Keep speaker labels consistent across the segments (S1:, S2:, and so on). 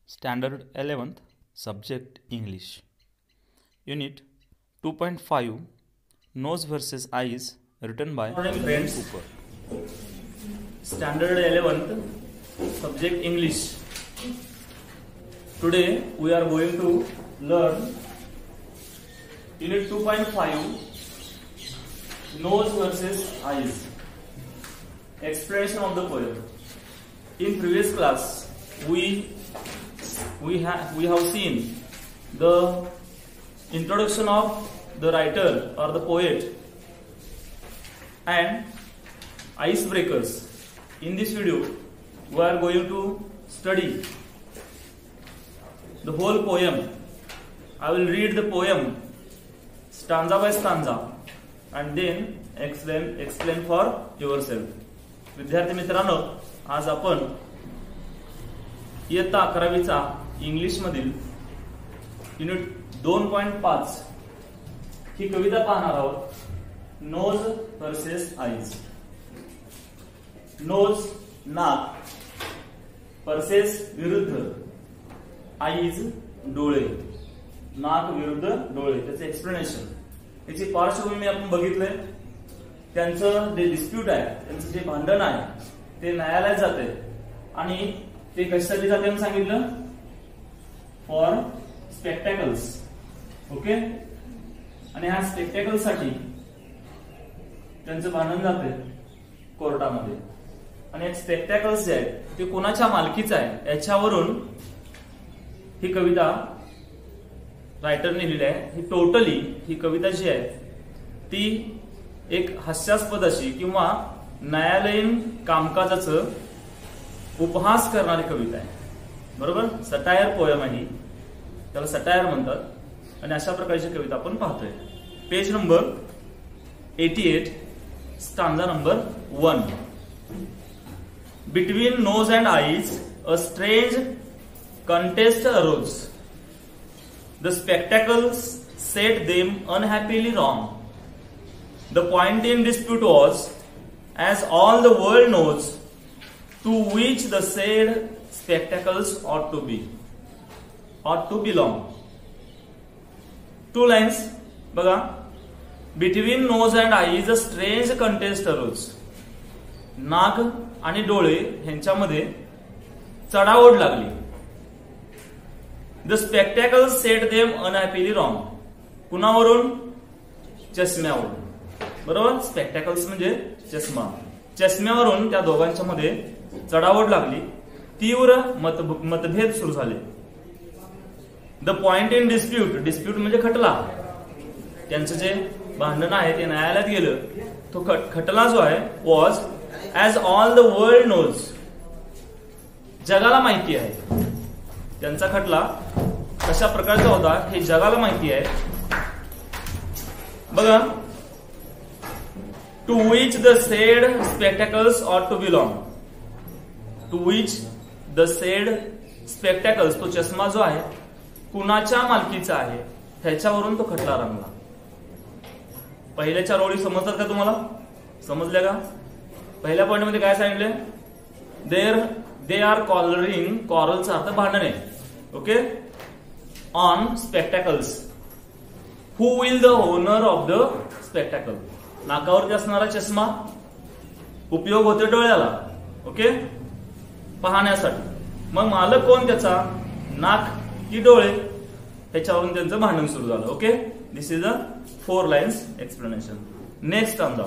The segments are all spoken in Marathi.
S1: Standard 11th Subject English Unit 2.5 Nose versus Eyes written by
S2: friends.
S1: Cooper.
S2: Standard 11th Subject English. Today we are going to learn Unit 2.5 Nose versus Eyes. Explanation of the poem. In previous class we have seen the introduction of the writer or the poet and icebreakers. In this video we are going to study the whole poem. I will read the poem stanza by stanza and then explain for yourself. विद्यार्थी मित्रांनो, आज आपण इयत्ता 11वीचा इंग्लिश मधील युनिट 2.5 ही कविता पाहणार आहोत. Nose versus eyes. नोज नाक, वर्सेस विरुद्ध, आईज डोळे, नाक विरुद्ध डोळे. त्याचे एक्सप्लेनेशन, त्याची पार्श्वभूमी आपण बघितले. त्यांचं जे डिस्प्यूट आहे, त्यांचं जे भांडण आहे ते न्यायालयात जाते आणि ते कशासाठी जाते म्हणून सांगितलं, फॉर स्पेक्टॅकल्स. ओके. आणि ह्या स्पेक्टॅकल्स साठी त्यांचं भांडण जाते कोर्टामध्ये. आणि स्पेक्टॅकल्स जे आहेत ते कोणाच्या मालकीचं आहे याच्यावरून ही कविता रायटरने लिहिली आहे. ही टोटली ही कविता जी आहे ती एक हास्यास्पद अशी किंवा न्यायालयीन कामकाजाचं उपहास करणारी कविता आहे. बरोबर. सटायर पोयम आहे, त्याला सटायर म्हणतात. आणि अशा प्रकारची कविता आपण पाहतोय. Page number 88, stanza number 1. Between nose and eyes a strange contest arose. The spectacles set them unhappily wrong. The point in dispute was, as all the world knows, to which the said spectacles ought to belong. 2 lines बघा. Between nose and eyes a strange contest arose. नाक आणि डोळे ह्यांच्यामध्ये चढाओढ लागली. The spectacles set them unhappily wrong. कुणावरून? चष्म्यावरून. बरोबर. स्पेक्टॅकल्स म्हणजे चष्मा. चष्म्यावरून त्या दोघांच्या मध्ये चढाओढ लागली. तीव्र मतभेद सुरू झाले. The point in dispute, dispute म्हणजे खटला. त्यांचं जे भांडण आहे ते न्यायालयात गेलं. तो खटला जो आहे was as all the world knows, जगाला माहिती आहे. त्यांचा खटला कशा प्रकारचा होता हे जगाला माहिती आहे. बघा. To which the said spectacles ought to belong. To which the said spectacles, तो चष्मा जो आहे कुणाच्या मालकीचा आहे ह्याच्यावरून तो खटला रंगला. पहिल्या 4 ओळी समजतात का तुम्हाला? समजल्या का? पहिल्या पॉइंट मध्ये काय सांगितले? दे आर कॉलरिंग, कॉरलचा अर्थ भांडणे. Okay. On spectacles. Who will the owner of the spectacle. नाकावरती असणारा चष्मा उपयोग होतो डोळ्याला. ओके. पाहण्यासाठी. मग मालक कोण त्याचा? नाक की डोळे? ह्याच्यावरून त्यांचं भांडण सुरू झालं. Okay. This is a 4 lines explanation. Next stanza.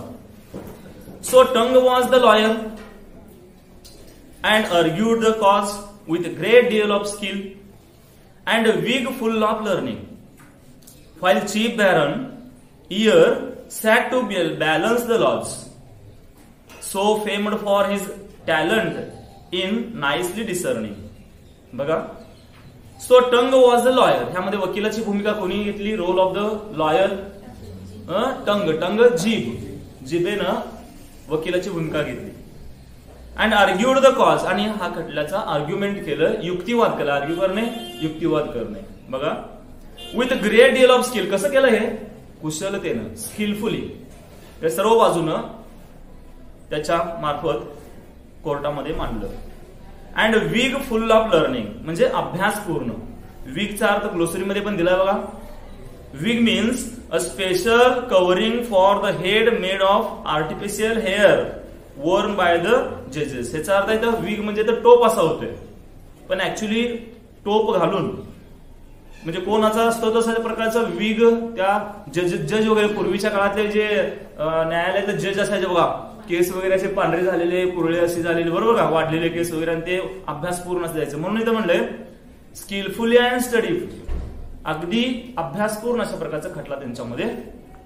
S2: So tongue was the lawyer and argued the cause with a great deal of skill and a wig full of learning, while chief baron ear sat to balance the laws, so famed for his talent in nicely discerning. बघा. So tongue was the lawyer. ह्यामध्ये वकिलाची भूमिका कोणी घेतली? Role of the lawyer. Tongue जीभ, जिभेनं वकिलाची भूमिका घेतली. अँड आर्ग्यूड द कॉज, आणि हा खटल्याचा आर्ग्युमेंट केलं, युक्तिवाद केला. आर्ग्यू करणे, युक्तिवाद करणे. बघा. With great deal of skill. कसं केलं हे? कुशलतेनं, स्किलफुली. सर्व बाजूनं त्याच्या मार्फत कोर्टामध्ये मांडलं. And wig full of learning म्हणजे अभ्यासपूर्ण. वीकचा अर्थ ग्लोसरीमध्ये पण दिलाय बघा. Wig means a special covering for the head made of artificial hair worn by the जजेस. ह्याचा अर्थ इथं वीक म्हणजे तर टोप असा होतोय, पण ऍक्च्युली टोप घालून म्हणजे कोणाचा असतो तसा प्रकारचा वीग त्या जज वगैरे पूर्वीच्या काळातले जे न्यायालयातले जज असायचे बघा, केस वगैरे असे पांढरे झालेले, कुरळे असे झालेले, बरोबर का, वाढलेले केस वगैरे, आणि ते अभ्यासपूर्ण असायचं. म्हणून इथं म्हणलंय स्किलफुली अँड स्टडीफुली, अगदी अभ्यासपूर्ण अशा प्रकारचा खटला त्यांच्यामध्ये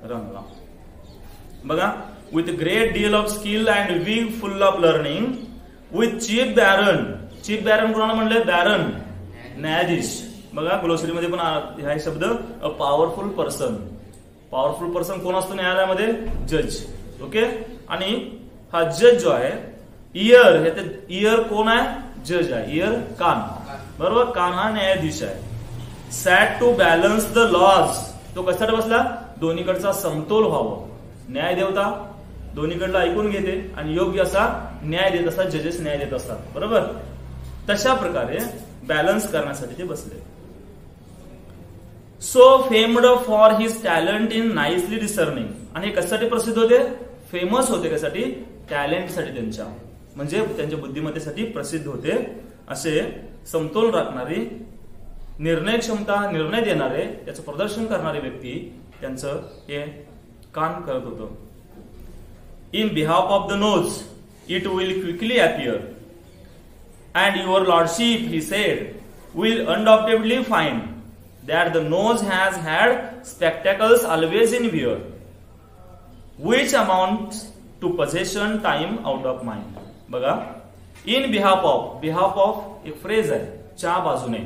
S2: रंगला. बघा, with great deal of skill and wig full of learning with chief baron. Chief baron कोणाला म्हणलंय? बॅरन, न्यायाधीश. बघा ग्लोसरीमध्ये पण हा शब्द a powerful person. Powerful person कोण असतो न्यायालयामध्ये? जज. ओके. आणि हा जज जो आहे, इयर, हे इयर कोण आहे? जज आहे. इयर कान, बरोबर, कान हा न्यायाधीश आहे. सॅट टू बॅलन्स द लॉज, तो कशासाठी बसला? दोन्हीकडचा समतोल व्हावं. न्याय देवता दोन्हीकडला ऐकून घेते आणि योग्य असा न्याय देत असतात. जजेस न्याय देत असतात, बरोबर. तशा प्रकारे बॅलन्स करण्यासाठी ते बसले. So famed for his talent in nicely discerning. आणि कशासाठी प्रसिद्ध होते? फेमस होते. कशासाठी? टॅलेंटसाठी, त्यांच्या म्हणजे त्यांच्या बुद्धिमत्तेसाठी प्रसिद्ध होते. असे समतोल राखणारी, निर्णय क्षमता, निर्णय देणारे, त्याचं प्रदर्शन करणारे व्यक्ती त्यांचं हे काम करत होतं. In behalf of the nose it will quickly appear and your lordship, he said, will undoubtedly find that the nose has had spectacles always in wear, which amounts to possession time out of mind. बघा, in behalf of, behalf of एक फ्रेज आहे, च्या बाजूने.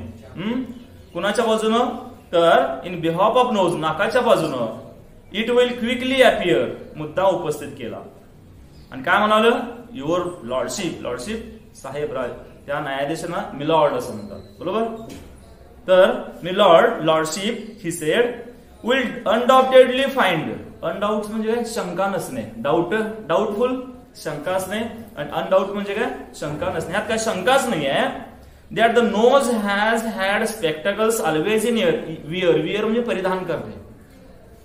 S2: कुणाच्या बाजूनं? तर in behalf of nose, नाकाच्या बाजूनं, it will quickly appear, मुद्दा उपस्थित केला. आणि काय म्हणालं? युअर लॉर्डशिप, लॉर्डशिप साहेब राज, त्या न्यायाधीशांना मिलॉर्ड असं म्हणतात, बरोबर. तर milord, lordship, he said, will undoubtedly find. Undoubt म्हणजे काय? शंका नसणे. डाऊट, डाऊटफुल, शंका असणे. आणि अनडाऊट म्हणजे काय? शंका नसणे. ह्यात काय शंकाच नाही आहे. That the nose has had spectacles always in wear. Wear म्हणजे परिधान करणे.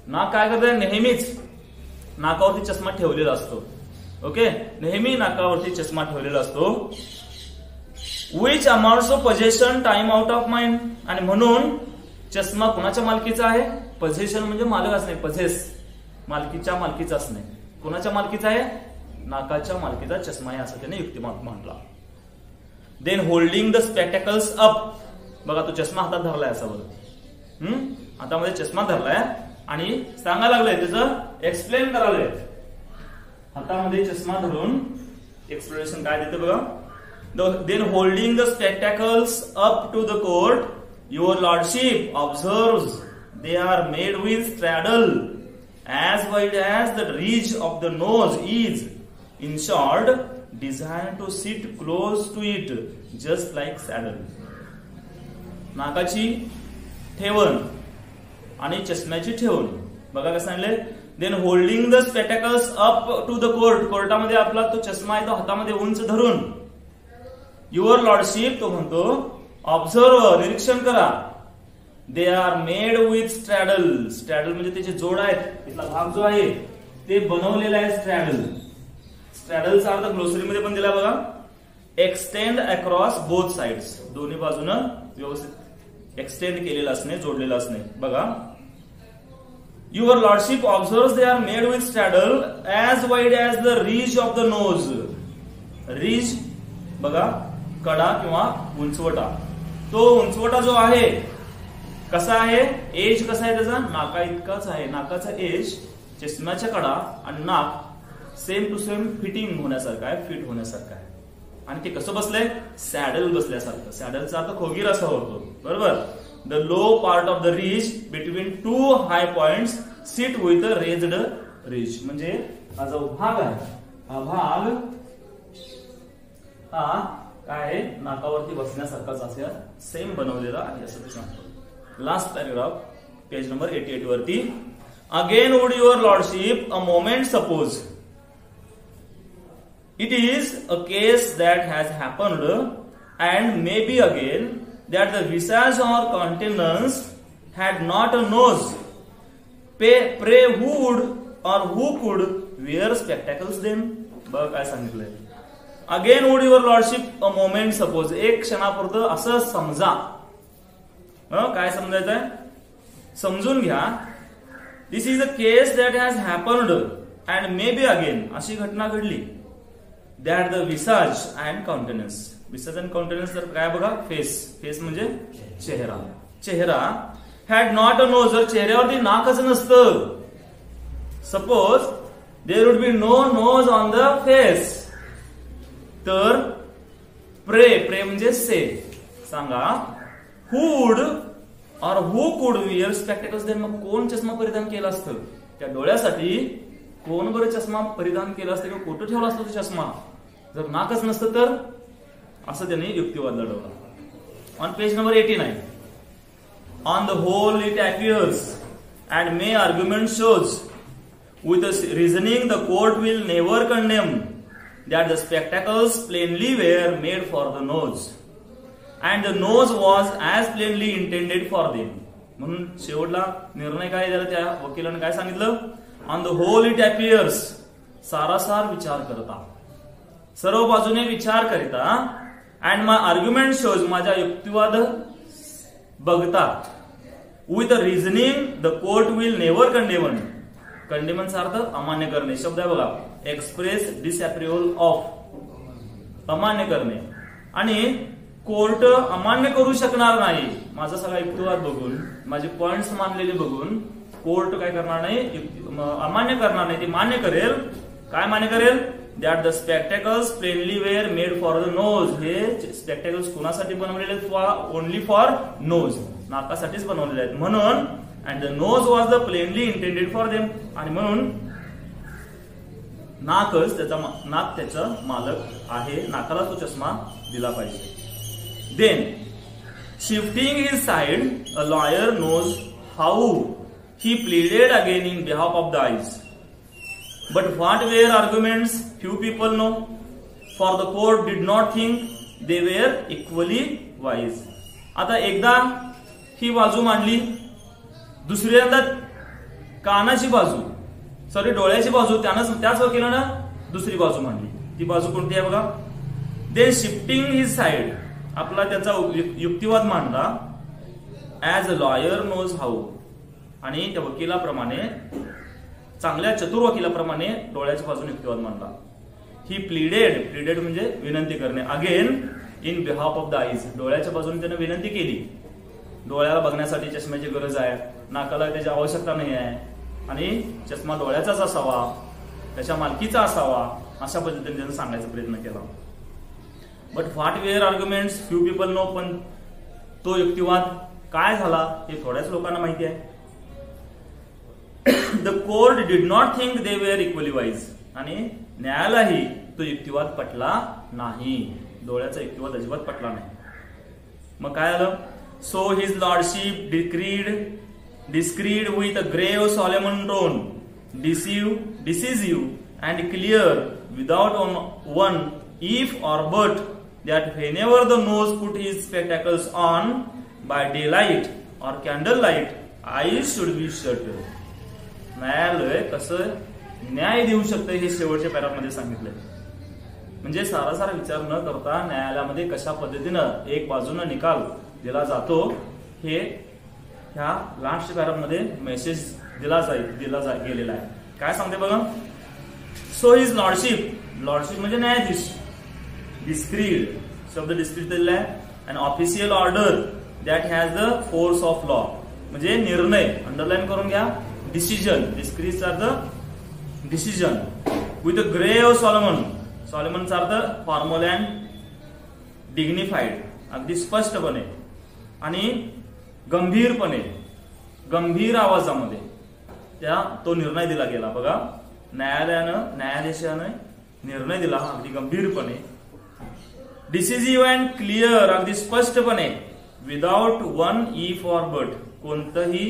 S2: नाक काय करते? नेहमीच नाकावरती चष्मा ठेवलेला असतो. ओके, नेहमी नाकावरती चष्मा ठेवलेला असतो. Which amounts of possession time out of mind. आणि म्हणून चष्मा कुणाच्या मालकीचा आहे? पोझेशन म्हणजे मालक असणे, पझेस, मालकीच्या मालकीचा असणे. कुणाच्या मालकीचा आहे? नाकाच्या मालकीचा चष्मा आहे, असं त्याने युक्तिवाद मांडला. Then holding the spectacles up. बघा, तो चष्मा हातात धरलाय असा बघा, हातामध्ये चष्मा धरलाय आणि सांगायला लागलंय, त्याचं एक्सप्लेन करायलंय. हातामध्ये चष्मा धरून एक्सप्लेनेशन काय देते बघा. Then holding the spectacles up to the court, your lordship observes they are made with straddle as wide as the ridge of the nose is. In short, designed to sit close to it, just like saddle. नाकाची ठेवण आणि चष्म्याची ठेवण बघा कसं सांगले. Then holding the spectacles up to the court. कोर्टामध्ये आपला तो चष्मा आहे तो हातामध्ये उंच धरून. युअर लॉर्डशिप, तो म्हणतो, ऑब्झर्व, निरीक्षण करा. They are made with straddle. Straddle म्हणजे त्याचे जोड आहेत, तिथला भाग जो आहे ते बनवलेला आहे स्ट्रॅडल. स्ट्रॅडलचा अर्थ ग्लोसरीमध्ये पण दिला बघा. एक्सटेंड अक्रॉस बोथ साइड्स, दोन्ही बाजूनं व्यवस्थित एक्सटेंड केलेलं असणे, जोडलेलं असणे. बघा, your lordship observe they are made with straddle as wide as the reach of the nose. Reach बघा, कडा किंवा उंचवटा. तो उंचवटा जो आहे कसा आहे? एज कसा आहे त्याचा? नाका इतकाच आहे. नाकाचा एज, चष्म्याच्या कडा आणि नाक सेम टू सेम फिटिंग होण्यासारखं आहे, फिट होण्यासारखं आहे. आणि ते कसं बसलंय? सॅडल बसल्यासारखं. सॅडलचा अर्थ खोगीर असा होतो, बरोबर. The low part of the reach between two high points sit with a raised reach. म्हणजे हा जो भाग आहे, हा भाग हा काय आहे? नाकावरती बसण्यासारखाच असे सेम बनवलेला आहे असं सांगतो. लास्ट पॅरेग्राफ, पेज नंबर 88 वरती. Again would your lordship a moment suppose it is a case that has happened and maybe again that the visage or countenance had not a nose. Pray who would or who could wear spectacles then? बघ काय सांगितलंय. Again would your lordship a moment suppose, एक क्षणापुरतं असं समजा. काय समजायचंय? समजून घ्या. This is a case that has happened and may be again, अशी घटना घडली. That the visage and countenance, visage and countenance तर काय बघा, फेस, फेस म्हणजे चेहरा. चेहरा हॅड नॉट अ नोज, जर चेहऱ्यावरती नाकच नसतं, suppose there would be no nose on the face, तर प्रे म्हणजे से, सांगा हु वुड और हु कुड विअर स्पेक्टेकल्स देन. मग कोण चष्मा परिधान केला असतं? त्या डोळ्यासाठी कोण बरं चष्मा परिधान केला असतं किंवा कुठं ठेवला असतो तो चष्मा? जर नाकच नसतं तर? असं त्यांनी युक्तिवाद लढवला. On page number 89, on the whole it appears and may argument shows with a reasoning the court will never condemn that the spectacles plainly were made for the nose and the nose was as plainly intended for them. म्हणून शेवटला निर्णय काय झाला त्या वकिलाने काय सांगितलं? On the whole it appears, सारासार विचार करता, सर्व बाजूने विचार करिता, अँड माय आर्ग्युमेंट शोज, माझ्या युक्तिवाद बघता, with a reasoning the court will never condemn. कंडेमनचा अर्थ अमान्य करणे, शब्द आहे बघा, एक्सप्रेस डिसअप्रुव्हल ऑफ, अमान्य करणे. आणि कोर्ट अमान्य करू शकणार नाही. माझा सगळा युक्तिवाद बघून, माझे पॉइंट्स मानलेले बघून कोर्ट काय करणार नाही, अमान्य करणार नाही, ते मान्य करेल. काय मान्य करेल? That the spectacles plainly were made for the nose. हे स्पेक्टेकल्स कोणासाठी बनवलेले आहेत? ओनली फॉर नोज, नाकासाठीच बनवलेले आहेत. म्हणून and the nose was the plainly intended for them, आणि म्हणून नाकच त्याचा मालक आहे, नाकाला तो चष्मा दिला पाहिजे. Then shifting his side, a lawyer knows how he pleaded again in behalf of the eyes. But what were arguments? Few people know, for the court did not think they were equally wise. आता एकदा ही बाजू मांडली, दुसऱ्यांदा कानाची बाजू, सॉरी डोळ्याची बाजू, त्याच वकिलानं दुसरी बाजू मांडली. ती बाजू कोणती आहे बघा. देन शिफ्टिंग हिज साइड, आपला त्याचा युक्तिवाद मांडला. As a lawyer knows how, आणि त्या वकिलाप्रमाणे, चांगल्या चतुर वकिलाप्रमाणे डोळ्याच्या बाजूने युक्तिवाद मांडला. ही प्लीडेड म्हणजे विनंती करणे. Again in behalf of the eyes, डोळ्याच्या बाजूने त्याने विनंती केली. डोळ्याला बघण्यासाठी चष्म्याची गरज आहे, नाकाला त्याची आवश्यकता नाही आहे, आणि चष्मा डोळ्याचाच असावा, त्याच्या मालकीचा असावा, अशा पद्धतीने त्याने सांगायचा प्रयत्न केला. But what were arguments, few people know. पण तो युक्तिवाद काय झाला हे थोड्याच लोकांना माहिती आहे. The court did not think they were equally wise, आणि न्यायालयालाही तो युक्तिवाद पटला नाही. डोळ्याचा युक्तिवाद अजिबात पटला नाही. मग काय झालं? So his lordship decreed with a grave solemn tone, decisive and clear, without one if or but, that whenever the nose put his spectacles on by daylight or candlelight, eyes should be shut. न्यायालय कसं न्याय देऊ शकतं हे शेवटच्या पॅरामध्ये सांगितलंय. म्हणजे सारासार विचार न करता न्यायालयामध्ये कशा पद्धतीनं एक बाजूनं निकाल दिला जातो हे ह्या लास्ट पॅरामध्ये मेसेज दिला गेलेला आहे. काय सांगते बघा. सो हिज लॉर्डशिप, लॉर्डशिप म्हणजे न्यायाधीश, डिस्क्रीड, शब्द डिस्क्रीड दिलेला आहे. An official order that has the force of law, म्हणजे निर्णय, अंडरलाईन करून घ्या. डिसिजन, डिस्क्रीजचा अर्थ डिसिजन. विथ अ ग्रेव सॉलोमन, सॉलोमनचा अर्थ फॉर्मल अँड डिग्निफाईड, अगदी स्पष्टपणे आणि गंभीरपणे, गंभीर आवाजामध्ये तो निर्णय दिला गेला. बघा, न्यायाधीशाने निर्णय दिला अगदी गंभीरपणे. डिसिसिव्ह अँड क्लिअर, अगदी स्पष्टपणे. Without one if or but, कोणतंही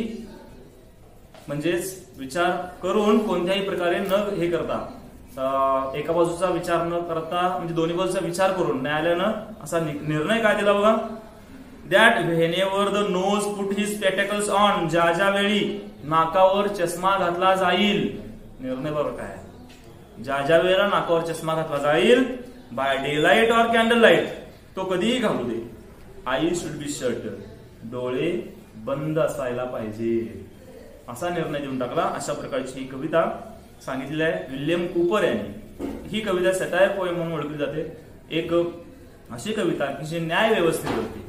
S2: म्हणजेच विचार करून कोणत्याही प्रकारे न हे करता, एका बाजूचा विचार न करता म्हणजे दोन्ही बाजूचा विचार करून न्यायालयानं असा निर्णय काय दिला बघा, that whenever the nose put his spectacles on, ज्या वेळी नाकावर चष्मा घातला जाईल, निर्णय बरोबर काय, ज्या वेळेला नाकावर चष्मा घातला जाईल, by day light or candle light, तो कधीही घालू दे, आई शुड बी शट, डोळे बंद असायला पाहिजे, असा निर्णय देऊन टाकला. अशा प्रकारची ही कविता सांगितलेली आहे विल्यम कूपर यांनी. ही कविता सटायर पोएम म्हणून ओळखली जाते. एक अशी कविता की जी न्याय व्यवस्थेवरती,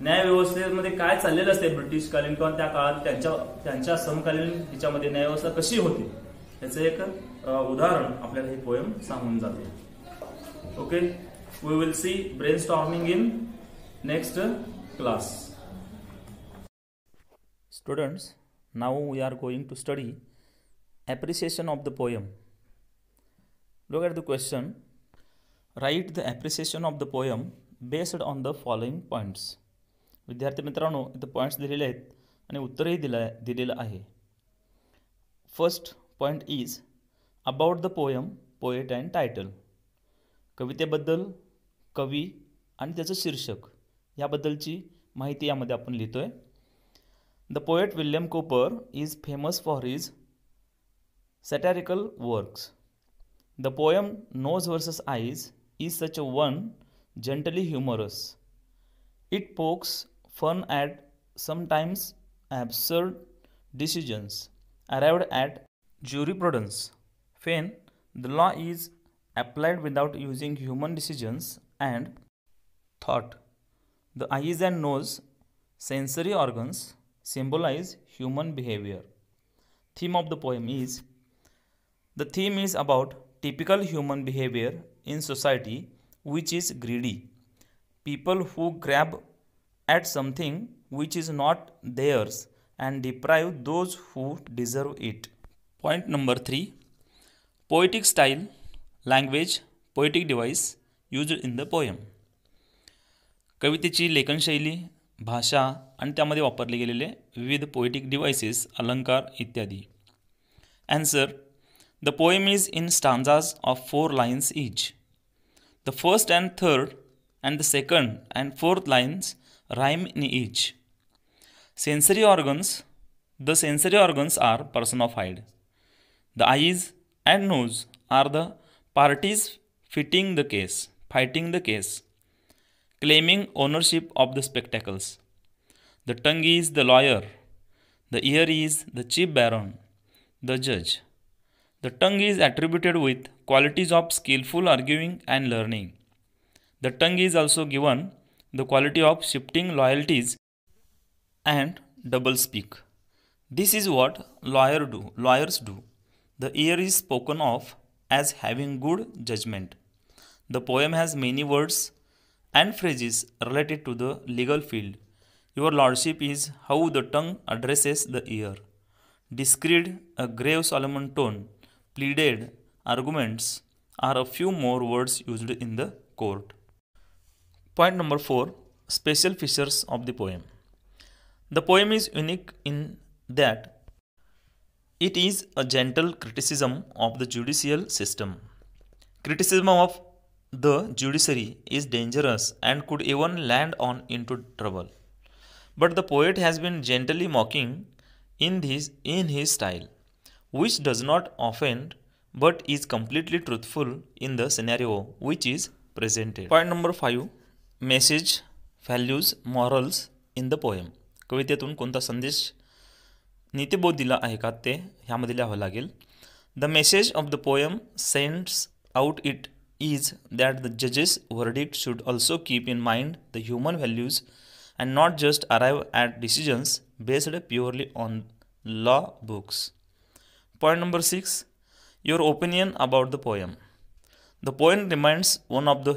S2: न्याय व्यवस्थेमध्ये काय चाललेलं असते ब्रिटिशकालीन किंवा त्या काळात त्यांच्या समकालीन ह्याच्यामध्ये न्याय व्यवस्था कशी होती याचं एक उदाहरण आपल्याला हे पोएम सांगून जाते. Okay, we will see brainstorming in next class.
S1: Students, now we are going to study appreciation of the poem. Look at the question. Write the appreciation of the poem based on the following points. विद्यार्थी मित्रांनो, इथे पॉइंट्स दिलेले आहेत आणि उत्तरही दिलेलं आहे. First point is about the poem, poet and title. कवितेबद्दल, कवी आणि त्याचं शीर्षक याबद्दलची माहिती यामध्ये आपण लिहितोय. The poet William Cooper is famous for his satirical works. The poem Nose vs. Eyes is such a one, gently humorous. It pokes fun at sometimes absurd decisions arrived at jurisprudence. When the law is applied without using human decisions and thought. The eyes and nose, sensory organs, symbolize human behavior. Theme of the poem is, the theme is about typical human behavior in society which is greedy. People who grab at something which is not theirs and deprive those who deserve it. Point number 3. Poetic style, language, poetic device used in the poem. कवितेची लेखनशैली, भाषा आणि त्यामध्ये वापरले गेलेले विविध पोएटिक डिव्हाइसेस, अलंकार इत्यादी. Answer. The poem is in stanzas of 4 lines each. The first and third and the second and fourth lines rhyme in each. Sensory organs. The sensory organs are personified. The eyes and nose are the parties fighting the case, claiming ownership of the spectacles. The tongue is the lawyer. The ear is the chief baron, the judge. The tongue is attributed with qualities of skillful arguing and learning. The tongue is also given the quality of shifting loyalties and doublespeak. This is what lawyers do. The ear is spoken of as having good judgment. The poem has many words and phrases related to the legal field. Your lordship is how the tongue addresses the ear. Discreet, a grave solemn tone, pleaded, arguments are a few more words used in the court. Point number 4. Special features of the poem. The poem is unique in that it is a gentle criticism of the judicial system. Criticism of the judiciary is dangerous and could even land on into trouble. But the poet has been gently mocking in his style, which does not offend but is completely truthful in the scenario which is presented. Point number 5. Message, values, morals in the poem. कवितेतून कोणता संदेश, नीतिबोध दिला आहे का ते ह्यामध्ये लिहावं लागेल. The message of the poem sends out it is that the judge's verdict should also keep in mind the human values and not just arrive at decisions based purely on law books. Point number 6. Your opinion about the poem. The poem reminds one of the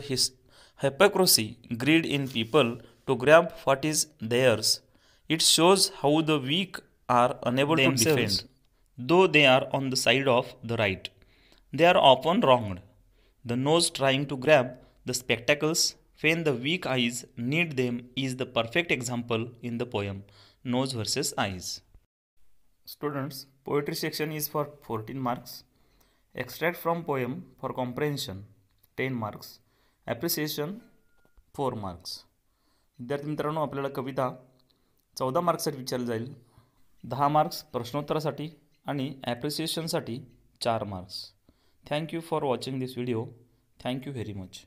S1: hypocrisy, greed in people to grab what is theirs. It shows how the weak are unable to defend, though they are on the side of the right. They are often wronged. The nose trying to grab the spectacles when the weak eyes need them is the perfect example in the poem Nose vs. Eyes. Students, poetry section is for 14 marks. Extract from poem for comprehension 10 marks, appreciation 4 marks. विद्यार्थी मित्रांनो, आपल्याला कविता 14 मार्क्ससाठी विचारली जाईल. 10 मार्क्स प्रश्नोत्तरासाठी आणि ॲप्रिसिएशनसाठी 4 marks. Thank you for watching this video. Thank you very much.